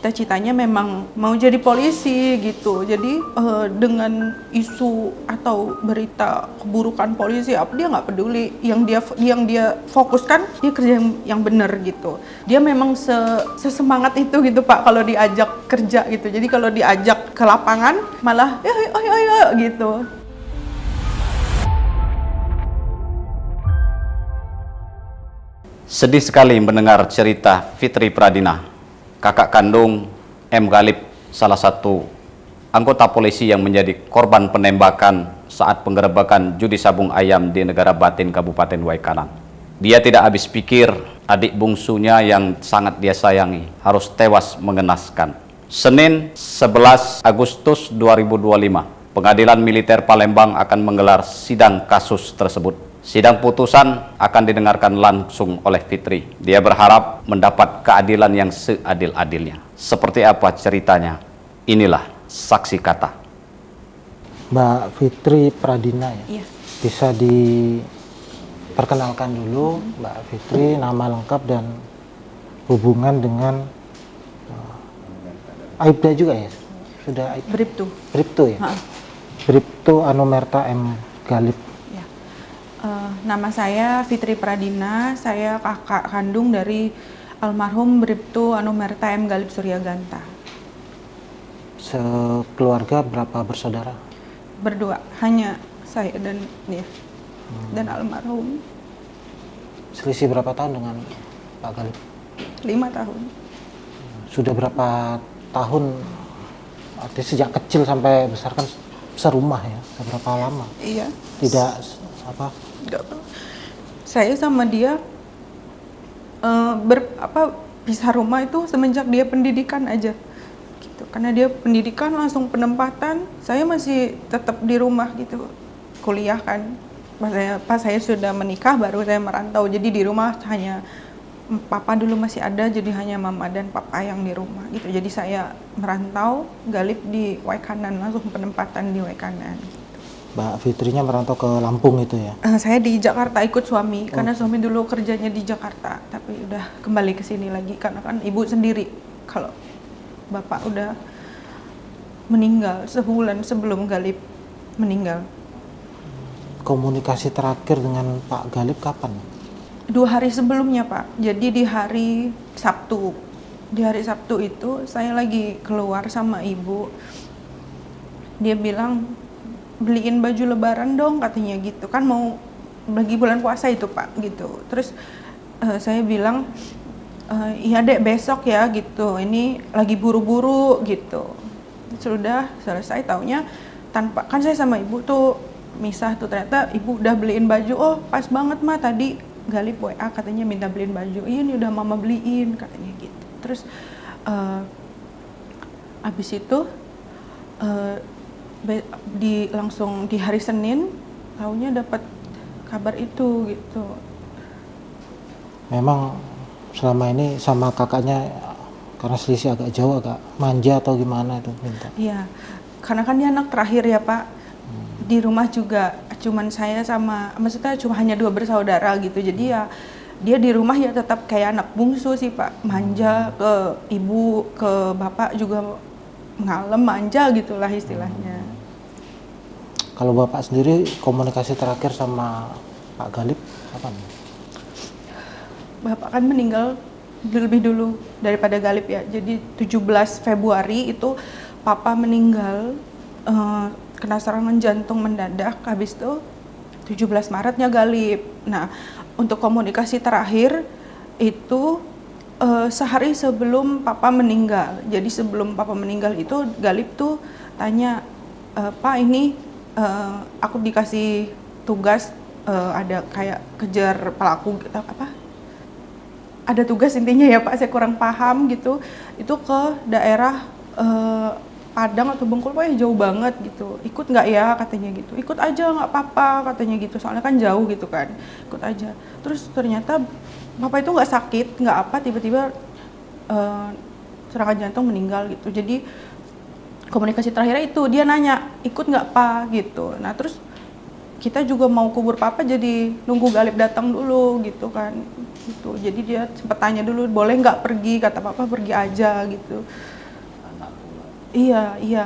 cita-citanya memang mau jadi polisi gitu. Jadi dengan isu atau berita keburukan polisi apa dia nggak peduli. Yang dia fokuskan dia kerja yang benar gitu. Dia memang sesemangat itu gitu Pak kalau diajak kerja gitu. Jadi kalau diajak ke lapangan malah ayo gitu. Sedih sekali mendengar cerita Fitri Pradina, kakak kandung M. Galib, salah satu anggota polisi yang menjadi korban penembakan saat penggerebekan judi sabung ayam di Negara Batin, Kabupaten Waikanan. Dia tidak habis pikir adik bungsunya yang sangat dia sayangi harus tewas mengenaskan. Senin 11 Agustus 2025, Pengadilan Militer Palembang akan menggelar sidang kasus tersebut. Sidang putusan akan didengarkan langsung oleh Fitri. Dia berharap mendapat keadilan yang seadil-adilnya. Seperti apa ceritanya? Inilah saksi kata. Mbak Fitri Pradina ya? Iya. Bisa diperkenalkan dulu Mbak Fitri, nama lengkap dan hubungan dengan Aibda juga ya? Sudah Bribtu. Bribtu ya? Bribtu Anumerta M. Galib. Nama saya Fitri Pradina, saya kakak kandung dari almarhum Bribtu Anumerta M. Galib Suryaganta. Sekeluarga berapa bersaudara? Berdua, hanya saya dan dia, dan almarhum. Selisih berapa tahun dengan Pak Galib? 5 tahun. Sudah berapa tahun, artinya sejak kecil sampai besar kan serumah ya? Seberapa lama? Iya. Tidak apa? Saya sama dia pisah rumah itu semenjak dia pendidikan aja gitu. Karena dia pendidikan langsung penempatan, saya masih tetap di rumah gitu, kuliah kan. Pas saya sudah menikah baru saya merantau, jadi di rumah hanya papa dulu masih ada, jadi hanya mama dan papa yang di rumah gitu. Jadi saya merantau, Galib di Waikanan, langsung penempatan di Waikanan. Mbak Fitrinya merantau ke Lampung itu ya? Saya di Jakarta ikut suami, karena suami dulu kerjanya di Jakarta, tapi udah kembali ke sini lagi karena kan ibu sendiri. Kalau bapak udah meninggal sebulan sebelum Galib meninggal. Komunikasi terakhir dengan Pak Galib kapan? 2 hari sebelumnya Pak, jadi di hari Sabtu. Di hari Sabtu itu saya lagi keluar sama ibu. Dia bilang, beliin baju lebaran dong katanya gitu. Kan mau lagi bulan puasa itu Pak gitu. Terus saya bilang, iya dek besok ya gitu. Ini lagi buru-buru gitu. Sudah selesai taunya tanpa, kan saya sama ibu tuh misah tuh, ternyata ibu udah beliin baju. Oh pas banget mah tadi Galib WA katanya minta beliin baju. Iya nih udah mama beliin katanya gitu. Terus abis itu langsung di hari Senin taunya dapat kabar itu gitu. Memang selama ini sama kakaknya karena selisih agak jauh, agak manja atau gimana itu minta? Iya, karena kan dia anak terakhir ya Pak. Di rumah juga cuman saya sama, maksudnya cuma hanya 2 bersaudara gitu. Jadi ya dia di rumah ya tetap kayak anak bungsu sih Pak. Manja ke ibu, ke bapak juga ngalem, manja gitulah istilahnya. Kalau bapak sendiri komunikasi terakhir sama Pak Galib kapan? Bapak kan meninggal lebih dulu daripada Galib ya. Jadi 17 Februari itu papa meninggal kena serangan jantung mendadak. Habis itu 17 Maretnya Galib. Nah, untuk komunikasi terakhir itu sehari sebelum papa meninggal. Jadi sebelum papa meninggal itu Galib tuh tanya, Pak ini aku dikasih tugas ada kayak kejar pelaku apa? Ada tugas intinya ya Pak, saya kurang paham gitu. Itu ke daerah Padang atau Bengkulu, pokoknya jauh banget gitu. Ikut nggak ya katanya gitu. Ikut aja nggak apa-apa katanya gitu. Soalnya kan jauh gitu kan. Ikut aja. Terus ternyata Bapak itu nggak sakit, nggak apa, tiba-tiba serangan jantung meninggal gitu. Jadi komunikasi terakhir itu dia nanya ikut nggak Pak gitu. Nah terus kita juga mau kubur papa jadi nunggu Galib datang dulu gitu kan gitu. Jadi dia sempat tanya dulu boleh nggak pergi, kata papa pergi aja gitu. Iya, iya.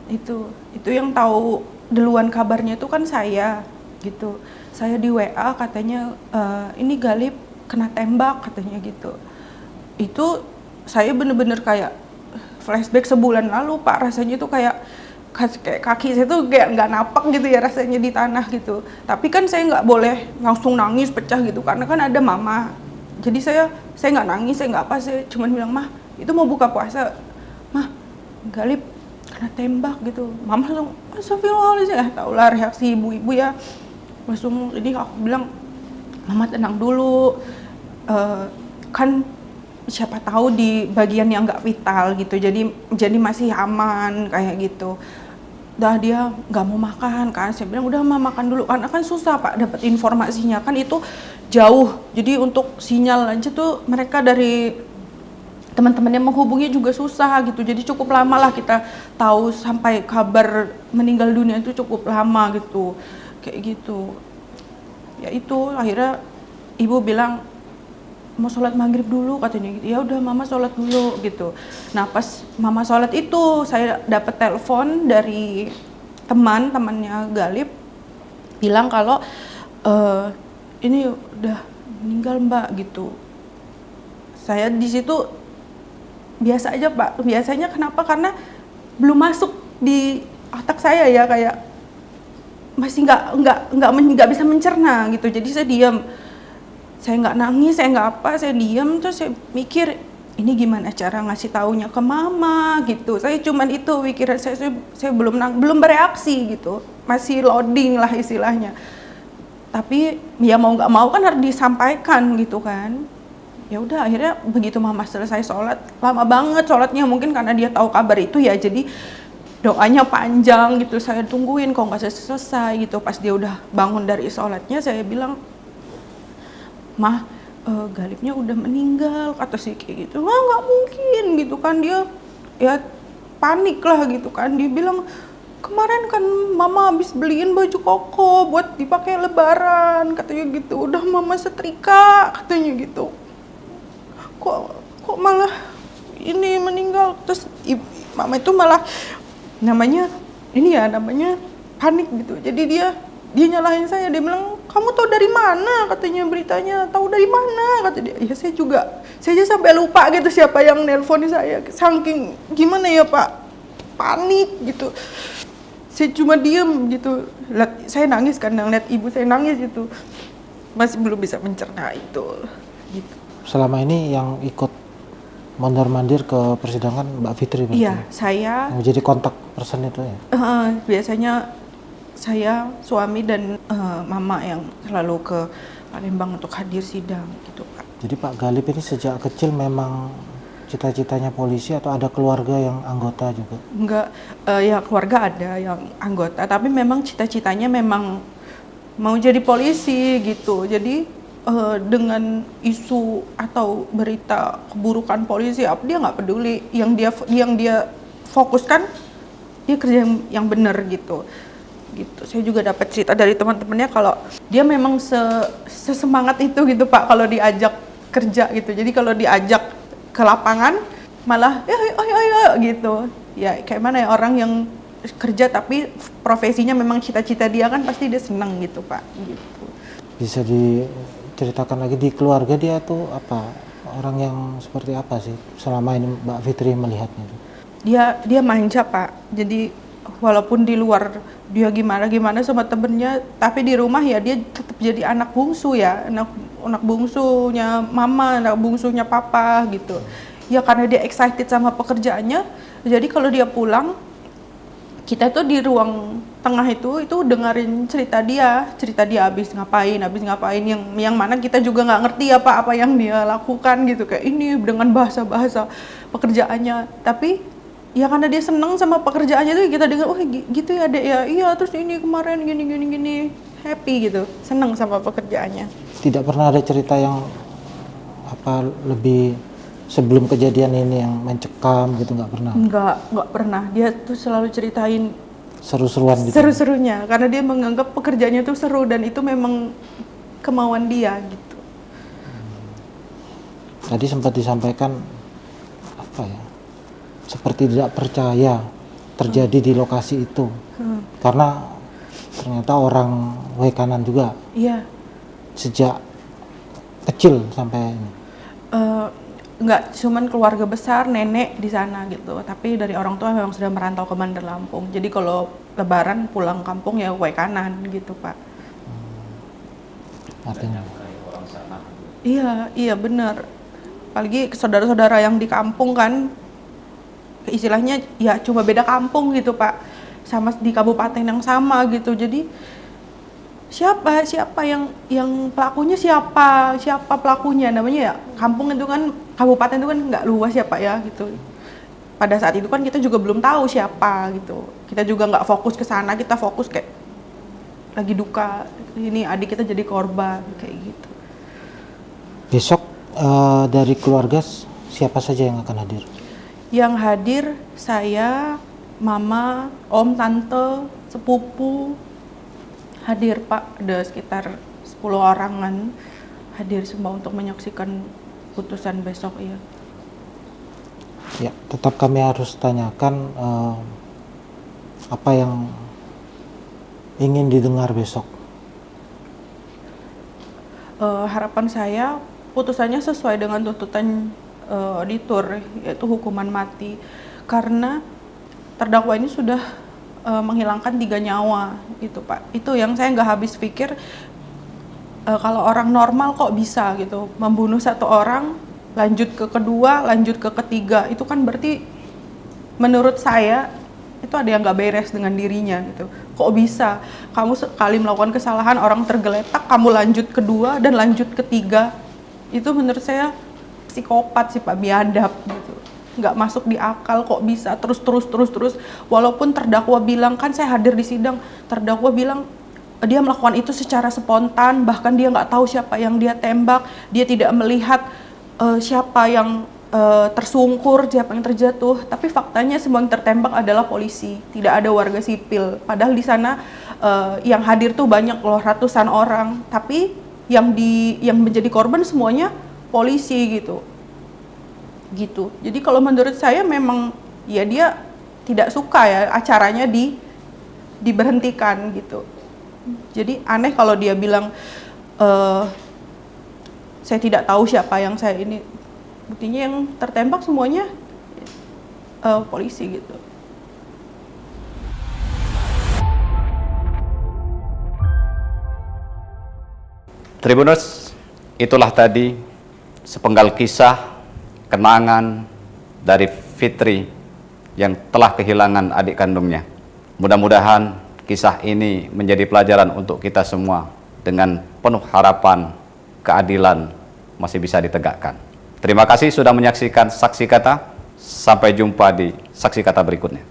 Itu yang tahu duluan kabarnya itu kan saya gitu. Saya di WA katanya ini Galip kena tembak katanya gitu. Itu saya bener-bener kayak flashback sebulan lalu Pak, rasanya tuh kayak kaki saya tuh kayak nggak napak gitu ya rasanya di tanah gitu. Tapi kan saya nggak boleh langsung nangis pecah gitu karena kan ada mama. Jadi saya nggak nangis, saya nggak apa, saya cuma bilang, mah itu mau buka puasa, mah Galip kena tembak gitu. Mama langsung astagfirullahaladzim, tau lah reaksi ibu-ibu ya langsung. Jadi aku bilang, mama tenang dulu, kan siapa tahu di bagian yang nggak vital gitu, jadi masih aman kayak gitu. Udah dia nggak mau makan kan, saya bilang udah mama makan dulu, karena kan susah Pak dapat informasinya kan itu jauh, jadi untuk sinyal aja tuh mereka dari teman-teman yang menghubungi juga susah gitu, jadi cukup lama lah kita tahu sampai kabar meninggal dunia itu cukup lama gitu, kayak gitu. Ya itu akhirnya ibu bilang mau sholat maghrib dulu katanya gitu. Ya udah mama sholat dulu gitu. Nah pas mama sholat itu saya dapat telepon dari temannya Galip bilang kalau ini udah meninggal Mbak gitu. Saya di situ biasa aja Pak. Biasanya kenapa? Karena belum masuk di otak saya ya, kayak masih nggak bisa mencerna gitu. Jadi saya diam. Saya nggak nangis, saya nggak apa, saya diam, terus saya mikir ini gimana cara ngasih taunya ke mama gitu. Saya cuman itu pikiran saya belum bereaksi gitu, masih loading lah istilahnya. Tapi ya mau nggak mau kan harus disampaikan gitu kan. Ya udah akhirnya begitu mama selesai sholat, lama banget sholatnya mungkin karena dia tahu kabar itu ya, jadi doanya panjang gitu. Saya tungguin kok nggak selesai gitu. Pas dia udah bangun dari sholatnya, saya bilang, mah Galipnya udah meninggal, kata si kayak gitu. Wah nggak mungkin gitu kan, dia ya panik lah gitu kan. Dia bilang kemarin kan mama habis beliin baju koko buat dipakai lebaran katanya gitu, udah mama setrika katanya gitu, kok malah ini meninggal. Terus mama itu malah namanya panik gitu, jadi dia nyalahin saya. Dia bilang kamu tahu dari mana katanya beritanya, tahu dari mana kata dia. Ya saya aja sampai lupa gitu siapa yang nelpon saya, saking gimana ya Pak, panik gitu. Saya cuma diem gitu, saya nangis karena ngeliat ibu saya nangis gitu, masih belum bisa mencerna itu gitu. Selama ini yang ikut mondar-mandir ke persidangan Mbak Fitri berarti? Iya, saya yang jadi kontak person itu ya? Biasanya saya, suami, dan mama yang selalu ke Palembang untuk hadir sidang gitu Pak. Jadi Pak Galip ini sejak kecil memang cita-citanya polisi atau ada keluarga yang anggota juga? Enggak, ya keluarga ada yang anggota, tapi memang cita-citanya memang mau jadi polisi gitu. Jadi dengan isu atau berita keburukan polisi apa dia nggak peduli, yang dia fokuskan dia kerja yang benar gitu. Saya juga dapat cerita dari teman-temannya kalau dia memang sesemangat itu gitu Pak kalau diajak kerja gitu. Jadi kalau diajak ke lapangan malah ya ayo gitu. Ya kayak mana ya orang yang kerja tapi profesinya memang cita-cita dia kan, pasti dia senang gitu Pak gitu. Bisa diceritakan lagi di keluarga dia tuh apa, orang yang seperti apa sih selama ini Mbak Fitri melihatnya? Dia manja Pak. Jadi walaupun di luar dia gimana sama temennya, tapi di rumah ya dia tetap jadi anak bungsu ya, anak bungsunya mama, anak bungsunya papa gitu. Ya karena dia excited sama pekerjaannya, jadi kalau dia pulang, kita tuh di ruang tengah itu dengerin cerita dia habis ngapain yang mana kita juga nggak ngerti apa yang dia lakukan gitu, kayak ini dengan bahasa pekerjaannya. Tapi ya karena dia seneng sama pekerjaannya tuh kita dengar, oh gitu ya Dek ya, iya terus ini kemarin gini, happy gitu, seneng sama pekerjaannya. Tidak pernah ada cerita yang apa lebih sebelum kejadian ini yang mencekam gitu, nggak pernah? Nggak pernah, dia tuh selalu ceritain seru-seruan gitu? Seru-serunya, karena dia menganggap pekerjaannya tuh seru dan itu memang kemauan dia gitu. Tadi sempat disampaikan apa ya, seperti tidak percaya terjadi di lokasi itu. Karena ternyata orang Wekanan juga Iya. sejak kecil sampai ini. Nggak cuman keluarga besar, nenek di sana gitu, tapi dari orang tua memang sudah merantau ke Bandar Lampung. Jadi kalau Lebaran pulang kampung ya Wekanan gitu, Pak. Artinya Iya, iya benar. Apalagi saudara-saudara yang di kampung kan, istilahnya ya cuma beda kampung gitu, Pak, sama di kabupaten yang sama gitu. Jadi siapa yang pelakunya, siapa pelakunya, namanya ya kampung itu kan, kabupaten itu kan nggak luas ya Pak ya gitu. Pada saat itu kan kita juga belum tahu siapa gitu, kita juga nggak fokus ke sana, kita fokus kayak lagi duka, ini adik kita jadi korban kayak gitu. besok dari keluarga siapa saja yang akan hadir? Yang hadir saya, mama, om, tante, sepupu hadir Pak, ada sekitar 10 orangan hadir semua untuk menyaksikan putusan besok ya. Ya, tetap kami harus tanyakan apa yang ingin didengar besok. Harapan saya putusannya sesuai dengan tuntutan auditor, yaitu hukuman mati, karena terdakwa ini sudah menghilangkan 3 nyawa gitu Pak. Itu yang saya nggak habis pikir, kalau orang normal kok bisa gitu membunuh 1 orang, lanjut ke kedua, lanjut ke ketiga, itu kan berarti menurut saya itu ada yang nggak beres dengan dirinya gitu. Kok bisa kamu sekali melakukan kesalahan, orang tergeletak, kamu lanjut kedua dan lanjut ketiga? Itu menurut saya psikopat sih Pak, biadab gitu. Nggak masuk di akal, kok bisa terus. Walaupun terdakwa bilang, kan saya hadir di sidang, terdakwa bilang dia melakukan itu secara spontan, bahkan dia nggak tahu siapa yang dia tembak, dia tidak melihat siapa yang tersungkur, siapa yang terjatuh. Tapi faktanya semua yang tertembak adalah polisi, tidak ada warga sipil. Padahal di sana yang hadir tuh banyak loh, ratusan orang, tapi yang menjadi korban semuanya polisi gitu. Jadi kalau menurut saya memang ya dia tidak suka ya acaranya diberhentikan gitu. Jadi aneh kalau dia bilang saya tidak tahu siapa yang saya ini, buktinya yang tertembak semuanya polisi gitu. Tribuners, itulah tadi sepenggal kisah kenangan dari Fitri yang telah kehilangan adik kandungnya. Mudah-mudahan kisah ini menjadi pelajaran untuk kita semua, dengan penuh harapan keadilan masih bisa ditegakkan. Terima kasih sudah menyaksikan Saksi Kata. Sampai jumpa di Saksi Kata berikutnya.